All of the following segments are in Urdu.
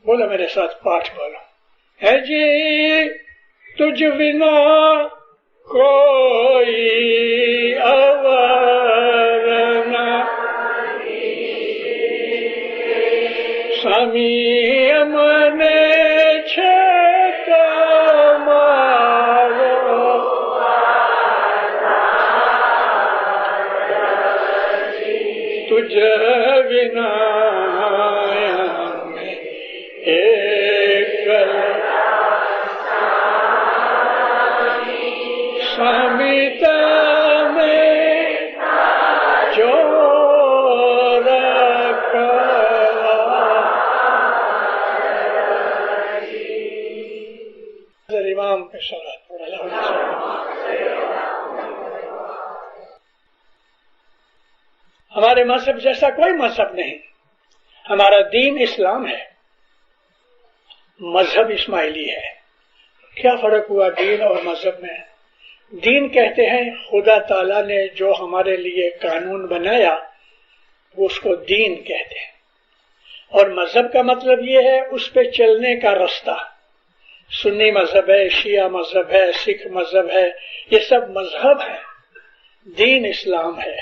بولو میرے ساتھ پاٹ بولو. ہے جی تجھ بنا کوئی اور نہ سامی امن چھک مارو تجھ بنا ایک سمیت میں جو امام پہ صلوات پڑھ. ہمارے مذہب جیسا کوئی مذہب نہیں. ہمارا دین اسلام ہے، مذہب اسماعیلی ہے. کیا فرق ہوا دین اور مذہب میں؟ دین کہتے ہیں خدا تعالیٰ نے جو ہمارے لیے قانون بنایا وہ اس کو دین کہتے ہیں، اور مذہب کا مطلب یہ ہے اس پہ چلنے کا رستہ. سنی مذہب ہے، شیعہ مذہب ہے، سکھ مذہب ہے، یہ سب مذہب ہے. دین اسلام ہے،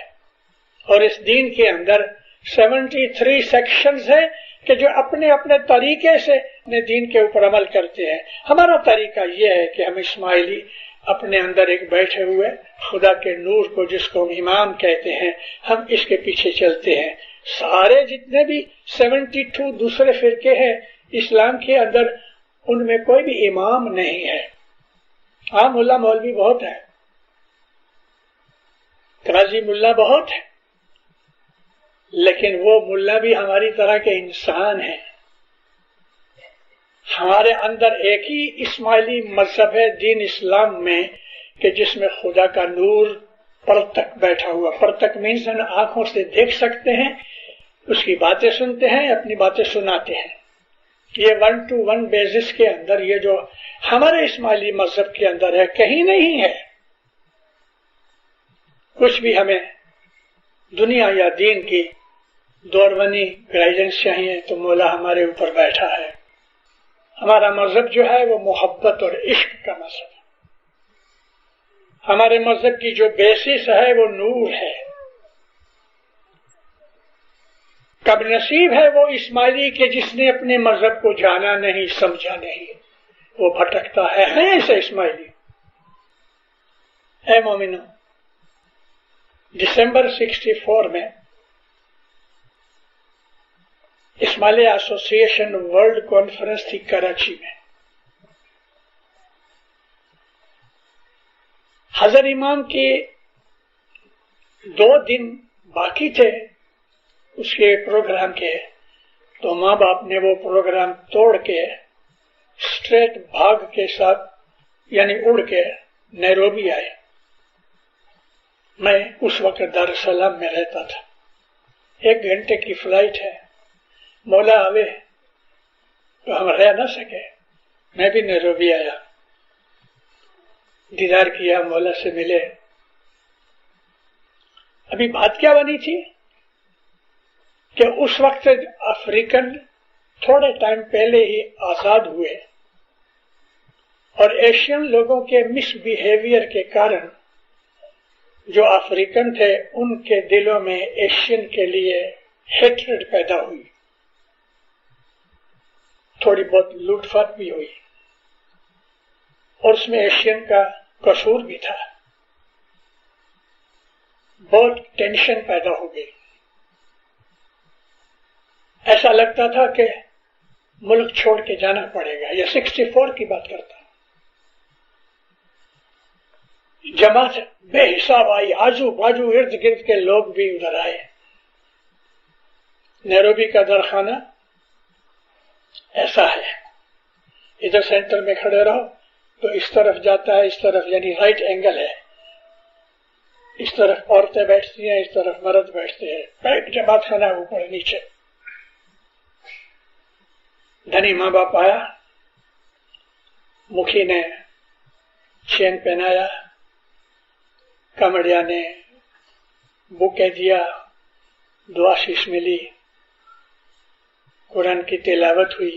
اور اس دین کے اندر 73 سیکشنز ہیں کہ جو اپنے اپنے طریقے سے اپنے دین کے اوپر عمل کرتے ہیں. ہمارا طریقہ یہ ہے کہ ہم اسماعیلی اپنے اندر ایک بیٹھے ہوئے خدا کے نور کو جس کو ہم امام کہتے ہیں، ہم اس کے پیچھے چلتے ہیں. سارے جتنے بھی 72 دوسرے فرقے ہیں اسلام کے اندر، ان میں کوئی بھی امام نہیں ہے. ہاں ملا مولوی بہت ہے، قاضی ملا بہت ہے، لیکن وہ ملا بھی ہماری طرح کے انسان ہیں. ہمارے اندر ایک ہی اسماعیلی مذہب ہے دین اسلام میں کہ جس میں خدا کا نور پر تک بیٹھا ہوا. پر تک مینس ہم آنکھوں سے دیکھ سکتے ہیں، اس کی باتیں سنتے ہیں، اپنی باتیں سناتے ہیں. یہ 1 to 1 بیسس کے اندر یہ جو ہمارے اسماعیلی مذہب کے اندر ہے کہیں نہیں ہے. کچھ بھی ہمیں دنیا یا دین کی دورونی گائیڈنس چاہیے تو مولا ہمارے اوپر بیٹھا ہے. ہمارا مذہب جو ہے وہ محبت اور عشق کا مذہب ہے. ہمارے مذہب کی جو بیسس ہے وہ نور ہے. کب نصیب ہے وہ اسماعیلی کہ جس نے اپنے مذہب کو جانا نہیں، سمجھا نہیں، وہ بھٹکتا ہے ایسے اسماعیلی. اے مومنو، دسمبر 64 میں اسماعیلی ایسوسی ایشن ورلڈ کانفرنس تھی کراچی میں. حضر امام کے 2 دن باقی تھے اس کے پروگرام کے، تو ماں باپ نے وہ پروگرام توڑ کے اسٹریٹ بھاگ کے ساتھ یعنی اڑ کے نیروبی آئے. میں اس وقت دار السلام میں رہتا تھا. 1 گھنٹے کی فلائٹ ہے. مولا آوے تو ہم رہ نہ سکے، میں بھی نیروبی آیا، دیدار کیا، مولا سے ملے. ابھی بات کیا بنی تھی کہ اس وقت افریقن تھوڑے ٹائم پہلے ہی آزاد ہوئے، اور ایشین لوگوں کے مس بیہیویئر کے کارن جو افریقن تھے ان کے دلوں میں ایشین کے لیے ہیٹریڈ پیدا ہوئی. تھوڑی بہت لوٹ پھاٹ بھی ہوئی، اور اس میں ایشین کا قصور بھی تھا. بہت ٹینشن پیدا ہو گئی. ایسا لگتا تھا کہ ملک چھوڑ کے جانا پڑے گا. یہ 64 کی بات کرتا ہوں. جماعت بے حساب آئی، آجو باجو ارد گرد کے لوگ بھی ادھر آئے. نیروبی کا درخانہ ایسا ہے، ادھر سینٹر میں کھڑے رہو تو اس طرف جاتا ہے، اس طرف یعنی رائٹ اینگل ہے، اس طرف عورتیں بیٹھتی ہیں، اس طرف مرد بیٹھتے ہیں. پیٹ جماعت خانہ اوپر نیچے. دھنی ماں باپ آیا، مکھی نے چین پہنایا، کمڑیا نے بوکے دیا، دعا شیش ملی، قرآن کی تلاوت ہوئی.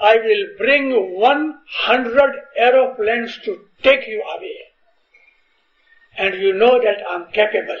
I will bring 100 aeroplanes to take you away, and you know that I'm capable.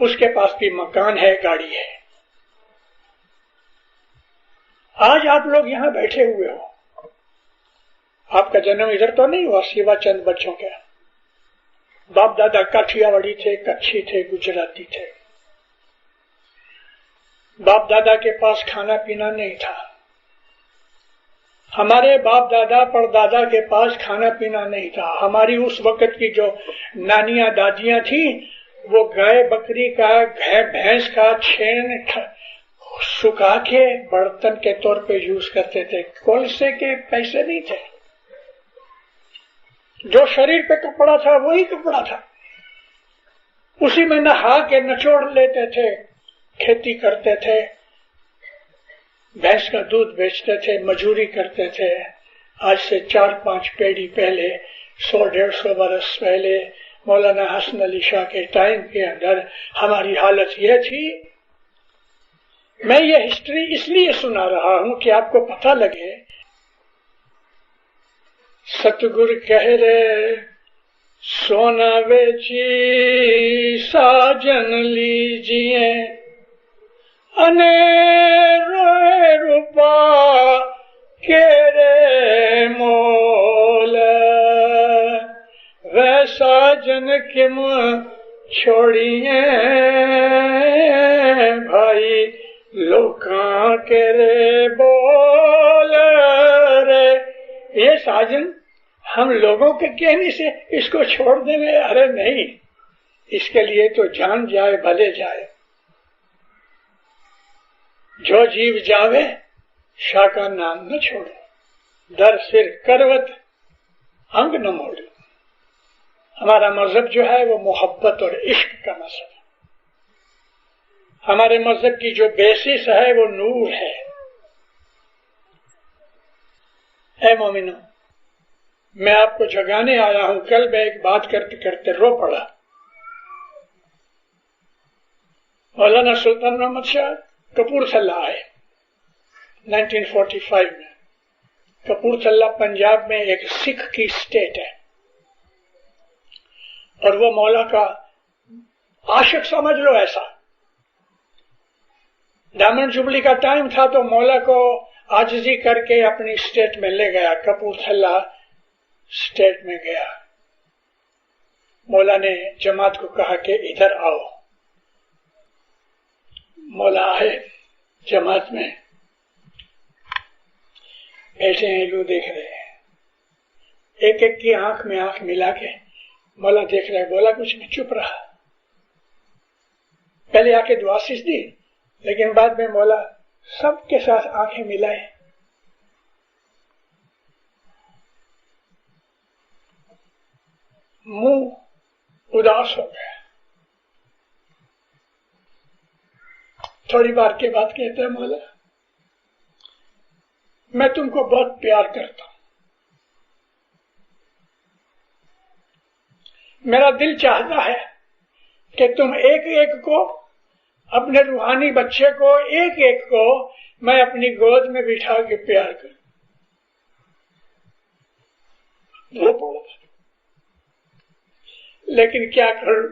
اس کے پاس بھی مکان ہے، گاڑی ہے۔ آج آپ لوگ یہاں بیٹھے ہوئے ہو، آپ کا جنم ادھر تو نہیں ہوا سوا چند بچوں کے۔ باپ دادا کاٹھیاواڑی تھے، کچھی تھے، گجراتی تھے۔ باپ دادا کے پاس کھانا پینا نہیں تھا۔ ہمارے باپ دادا پردادا کے پاس کھانا پینا نہیں تھا۔ ہماری اس وقت کی جو نانیاں دادیاں تھیں وہ گائے بکری کا، بھینس کا چھین سکھا کے برتن کے طور پہ یوز کرتے تھے۔ کولسے کے پیسے نہیں تھے۔ جو شریر پہ کپڑا تھا وہی کپڑا تھا، اسی میں نہا کے نچوڑ لیتے تھے، کھیتی کرتے تھے، بھینس کا دودھ بیچتے تھے، مزدوری کرتے تھے۔ آج سے 4-5 پیڑھی پہلے، 100-150 برس پہلے، مولانا حسن علی شاہ کے ٹائم کے اندر ہماری حالت یہ تھی۔ میں یہ ہسٹری اس لیے سنا رہا ہوں کہ آپ کو پتہ لگے۔ ستگر کہہ رہے سونا بیچی ساجن لیجیے، انے روئے روپا کے رے مول، وے ساجن کم چھوڑیے بھائی لوکاں کے رے بول رے۔ یہ ساجن ہم لوگوں کے کہنے سے اس کو چھوڑ دیں گے؟ ارے نہیں، اس کے لیے تو جان جائے بھلے جائے۔ جو جیو جاوے شاہ کا نام نہ چھوڑو، در سر کروت انگ نہ موڑو۔ ہمارا مذہب جو ہے وہ محبت اور عشق کا مذہب ہے۔ ہمارے مذہب کی جو بیسس ہے وہ نور ہے۔ اے مومنو، میں آپ کو جگانے آیا ہوں۔ کل میں ایک بات کرتے کرتے رو پڑا۔ مولانا سلطان محمد شاہ کپورتھلہ آئے 1945 میں۔ کپورتھلہ پنجاب میں ایک سکھ کی اسٹیٹ ہے، اور وہ مولا کا عاشق سمجھ لو ایسا۔ ڈائمنڈ جبلی کا ٹائم تھا تو مولا کو عاجزی کر کے اپنی اسٹیٹ میں لے گیا، کپورتھلہ اسٹیٹ میں گیا۔ مولا نے جماعت کو کہا کہ ادھر آؤ۔ مولا آئے جماعت میں، بیٹھے ہیں، لو دیکھ رہے ہیں، ایک ایک کی آنکھ میں آنکھ ملا کے مولا دیکھ رہے، بولا کچھ نہیں، چپ رہا۔ پہلے آ کے دعا سیچ دی، لیکن بعد میں مولا سب کے ساتھ آنکھیں ملائے۔ منہ اداس ہو گیا۔ تھوڑی بار کے بعد کہتے ہیں مولا میں تم کو بہت پیار کرتا ہوں، میرا دل چاہتا ہے کہ تم ایک ایک کو، اپنے روحانی بچے کو ایک ایک کو میں اپنی گود میں بٹھا کے پیار کروں۔ لیکن کیا کروں،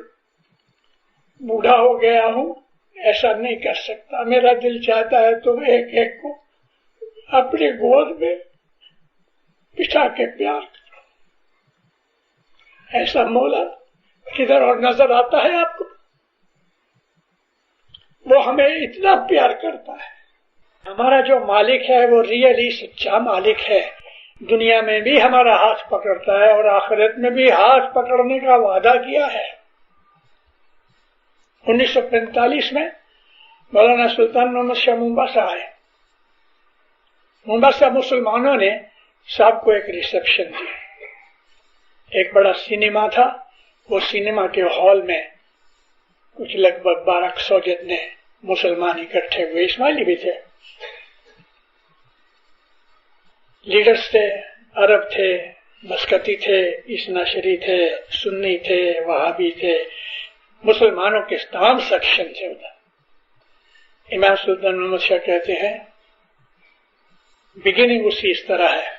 بوڑھا ہو گیا ہوں، ایسا نہیں کر سکتا۔ میرا دل چاہتا ہے تم ایک ایک کو اپنی گود میں بٹھا کے پیار کرو۔ ایسا مولا کدھر اور نظر آتا ہے آپ کو؟ وہ ہمیں اتنا پیار کرتا ہے۔ ہمارا جو مالک ہے وہ ریئلی سچا مالک ہے، دنیا میں بھی ہمارا ہاتھ پکڑتا ہے اور آخرت میں بھی ہاتھ پکڑنے کا وعدہ کیا ہے۔ 1945 میں مولانا سلطان محمد شاہ ممباسا آئے۔ ممباسا مسلمانوں نے صاحب کو ایک ریسپشن دی، ایک بڑا سینما تھا، وہ سینما کے ہال میں کچھ لگ بھگ 1200 جتنے مسلمان اکٹھے ہوئے، اسماعیلی بھی تھے، لیڈرز تھے، عرب تھے، مسکتی تھے، اسناشری تھے، سنی تھے، وہابی تھے، مسلمانوں کے تمام سیکشن تھے ادھر۔ امام سلطان محمد شاہ کہتے ہیں بگننگ اسی اس طرح ہے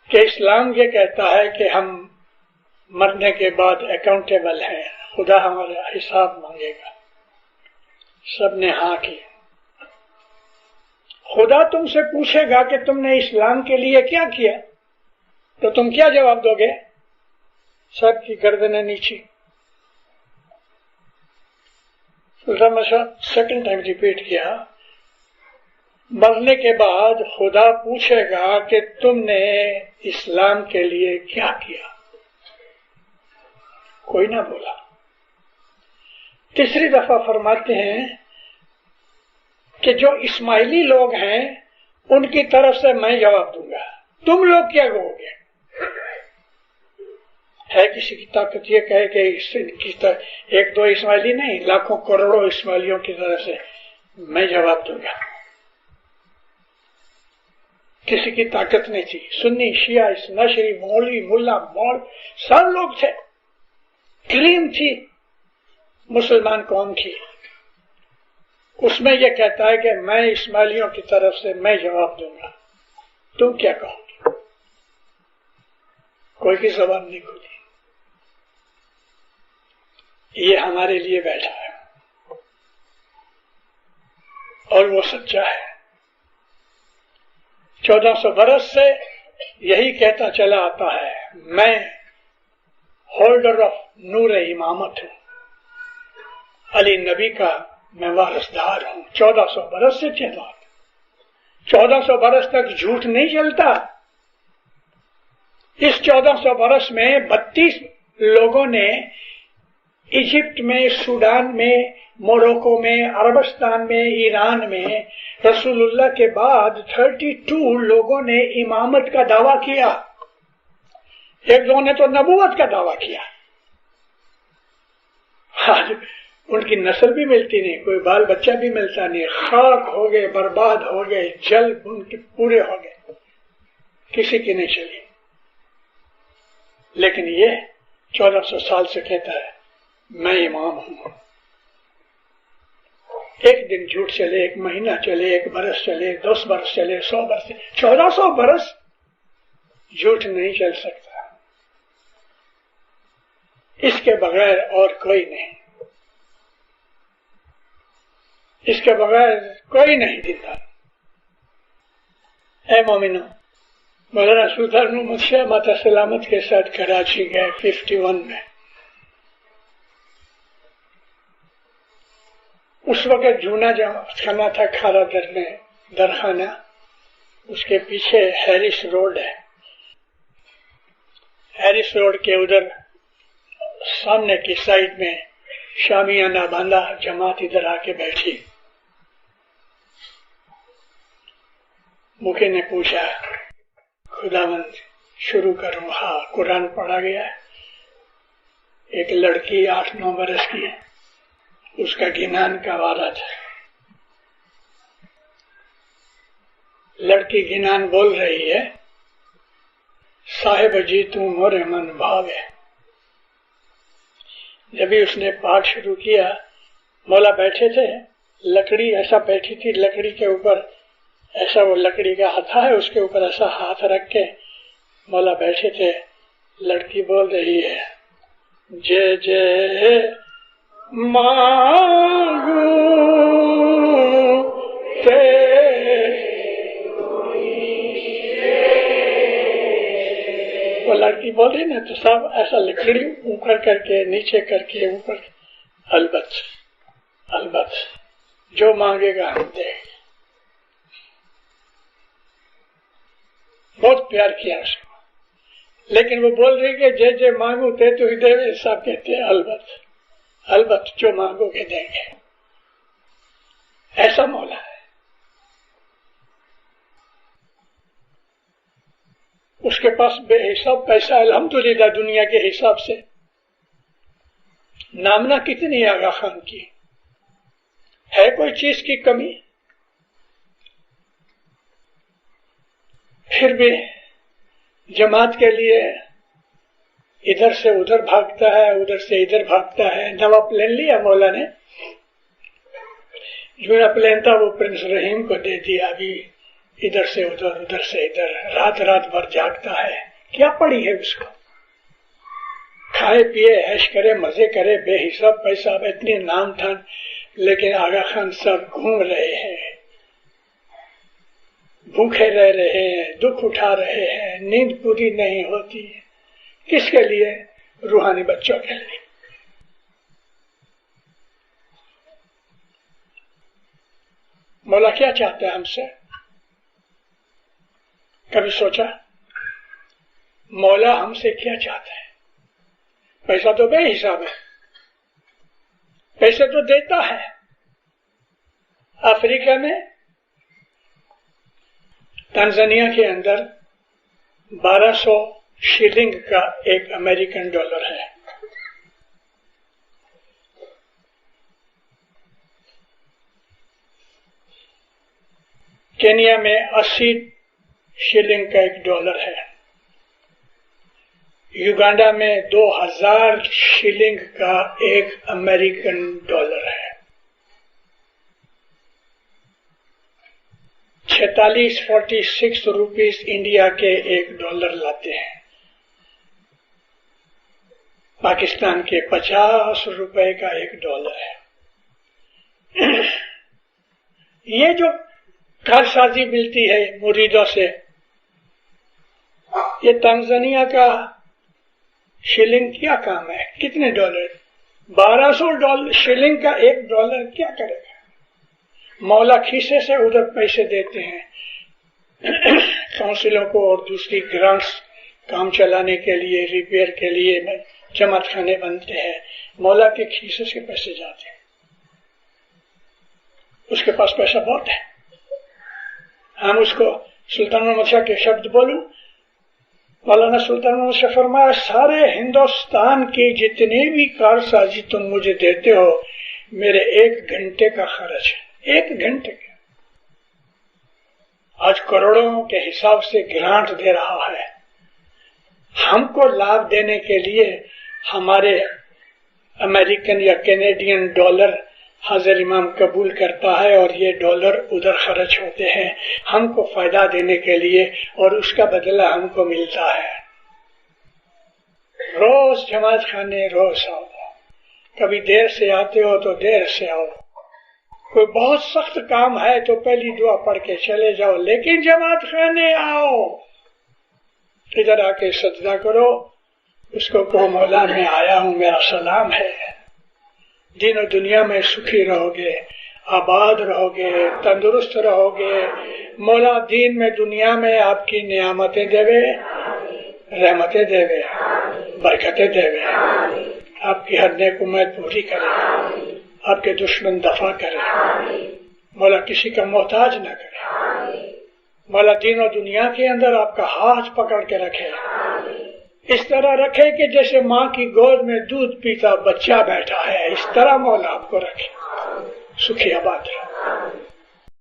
کہ اسلام یہ کہتا ہے کہ ہم مرنے کے بعد اکاؤنٹیبل ہیں، خدا ہمارا حساب مانگے گا۔ سب نے ہاں کی۔ خدا تم سے پوچھے گا کہ تم نے اسلام کے لیے کیا کیا، تو تم کیا جواب دو گے؟ سب کی گردنیں نیچی۔ سیکنڈ ٹائم ریپیٹ کیا، مرنے کے بعد خدا پوچھے گا کہ تم نے اسلام کے لیے کیا کیا؟ کوئی نہ بولا۔ تیسری دفعہ فرماتے ہیں کہ جو اسماعیلی لوگ ہیں ان کی طرف سے میں جواب دوں گا، تم لوگ کیا کہو گے؟ ہے کسی کی طاقت یہ کہے کہ ایک دو اسماعیلی نہیں، لاکھوں کروڑوں اسماعیلیوں کی طرف سے میں جواب دوں گا؟ کسی کی طاقت نہیں تھی۔ سنی، شیعہ، نشری، مولوی، ملا، مول، سب لوگ تھے، کریم تھی مسلمان قوم کی۔ اس میں یہ کہتا ہے کہ میں اسماعیلیوں کی طرف سے میں جواب دوں گا، تم کیا کہو گے؟ کوئی کی زبان نہیں کھلی۔ یہ ہمارے لیے بیٹھا ہے اور وہ سچا ہے۔ 1400 برس سے یہی کہتا چلا آتا ہے، میں ہولڈر آف نور امامت ہوں، علی نبی کا میں وارثدار ہوں۔ 1400 برس سے چلا، 1400 برس تک جھوٹ نہیں چلتا۔ اس 1400 برس میں 32 لوگوں نے ایجپٹ میں، سوڈان میں، موروکو میں، عربستان میں، ایران میں رسول اللہ کے بعد 32 لوگوں نے امامت کا دعویٰ کیا۔ ایک دو نے تو نبوت کا دعویٰ کیا۔ آج ان کی نسل بھی ملتی نہیں، کوئی بال بچہ بھی ملتا نہیں، خاک ہو گئے، برباد ہو گئے، جل ان کے پورے ہو گئے، کسی کی نہیں چلی۔ لیکن یہ 1400 سال سے کہتا ہے میں امام ہوں۔ ایک دن جھوٹ چلے، ایک مہینہ چلے، ایک برس چلے، 10 برس چلے، 100 برس چلے، 1400 برس جھوٹ نہیں چل سکتا۔ اس کے بغیر اور کوئی نہیں، اس کے بغیر کوئی نہیں دیتا۔ اے مومنو، مولانا سلطان محمد شاہ ماتا سلامت کے ساتھ کراچی گئے 51 میں۔ اس وقت جونا خانہ تھا کھارا در میں، درخانہ، اس کے پیچھے ہیرس روڈ ہے۔ ہیرس روڈ کے ادھر سامنے کی سائڈ میں شامیانہ باندھا، جماعت ادھر آ کے بیٹھی۔ مکھی نے پوچھا، خداوند شروع کروں؟ ہاں، قرآن پڑھا گیا۔ ایک لڑکی 8-9 برس کی، اس کا گنان کا وعدہ تھا۔ لڑکی گنان بول رہی ہے، صاحب جی تو مورے من بھاوے۔ جبھی اس نے پاٹ شروع کیا، مولا بیٹھے تھے، لکڑی ایسا بیٹھی تھی، لکڑی کے اوپر ایسا، وہ لکڑی کا ہتھا ہے، اس کے اوپر ایسا ہاتھ رکھ کے مولا بیٹھے تھے۔ لڑکی بول رہی ہے، جے جے مانگو وہ لڑکی بول رہی نا، تو سب ایسا لکڑی اوپر کر کے، نیچے کر کے، اوپر۔ البت جو مانگے گا ہم دیں گے۔ بہت پیار کیا اس کو، لیکن وہ بول رہی کہ جے جے مانگو تے تو ہی دے، سب کہتے ہیں البت جو مانگو گے دیں گے۔ ایسا مولا ہے۔ اس کے پاس بے حساب پیسہ، الحمدللہ، دنیا کے حساب سے۔ نامنا کتنی آغا خان کی ہے، کوئی چیز کی کمی؟ پھر بھی جماعت کے لیے ادھر سے ادھر بھاگتا ہے، ادھر سے ادھر بھاگتا ہے۔ نوا پلین لیا مولا نے، جو نہ پلین تھا وہ پرنس رحیم کو دے دیا۔ ابھی ادھر سے ادھر، ادھر سے ادھر، رات رات بھر جاگتا ہے۔ کیا پڑی ہے اس کو؟ کھائے پیے عیش کرے مزے کرے بے حساب پیسہ اتنی نام تھا، لیکن آغا خان سب گھوم رہے ہیں، بھوکے رہ رہے ہیں، دکھ اٹھا رہے ہیں، نیند پوری نہیں ہوتی. کس کے لیے؟ روحانی بچوں کے لیے. مولا کیا چاہتا ہے ہم سے؟ کبھی سوچا مولا ہم سے کیا چاہتا ہے؟ پیسہ تو بے حساب ہے، پیسے تو دیتا ہے. افریقہ میں تنزانیہ کے اندر 1200 شلنگ کا ایک امریکن ڈالر ہے. کینیا میں 80 شلنگ کا ایک ڈالر ہے. یوگانڈا میں 2000 شلنگ کا ایک امریکن ڈالر ہے. 46 روپیز انڈیا کے ایک ڈالر لاتے ہیں. پاکستان کے 50 روپے کا ایک ڈالر ہے. یہ جو کارسازی ملتی ہے مریدوں سے، یہ تنزانیہ کا شلنگ کیا کام ہے؟ کتنے ڈالر؟ 1200 شلنگ کا ایک ڈالر کیا کرے گا؟ مولا کھیسے سے ادھر پیسے دیتے ہیں کونسلوں کو اور دوسری گرانٹس کام چلانے کے لیے، ریپیئر کے لیے جماعت خانے بنتے ہیں. مولا کے کھیسے سے پیسے جاتے ہیں. اس کے پاس پیسہ بہت ہے. ہم اس کو سلطان محمد شاہ کے شبد بولوں، مولانا سلطان محمد شاہ فرمایا سارے ہندوستان کی جتنی بھی کارسازی تم مجھے دیتے ہو میرے 1 گھنٹے کا خرچ ہے. 1 گھنٹے کا. آج کروڑوں کے حساب سے گرانٹ دے رہا ہے. ہم کو لابھ دینے کے لیے ہمارے امریکن یا کینیڈین ڈالر حاضر امام قبول کرتا ہے اور یہ ڈالر ادھر خرچ ہوتے ہیں ہم کو فائدہ دینے کے لیے، اور اس کا بدلہ ہم کو ملتا ہے. روز جماعت خانے روز آؤ، کبھی دیر سے آتے ہو تو دیر سے آؤ. کوئی بہت سخت کام ہے تو پہلی دعا پڑھ کے چلے جاؤ، لیکن جماعت خانے آؤ. ادھر آ کے سجدہ کرو، اس کو کہو مولا میں آیا ہوں، میرا سلام ہے. دین و دنیا میں سکھی رہو گے، آباد رہو گے، تندرست رہو گے. مولا دین میں دنیا میں آپ کی نعمتیں دے، رحمتیں دے، برکتیں دے، آپ کی ہر نیک امید پوری کرے، آپ کے دشمن دفع کرے. مولا کسی کا محتاج نہ کرے. مولا دین و دنیا کے اندر آپ کا ہاتھ پکڑ کے رکھے، اس طرح رکھے کہ جیسے ماں کی گود میں دودھ پیتا بچہ بیٹھا ہے، اس طرح مولا آپ کو رکھے. سکھی آباد رہے.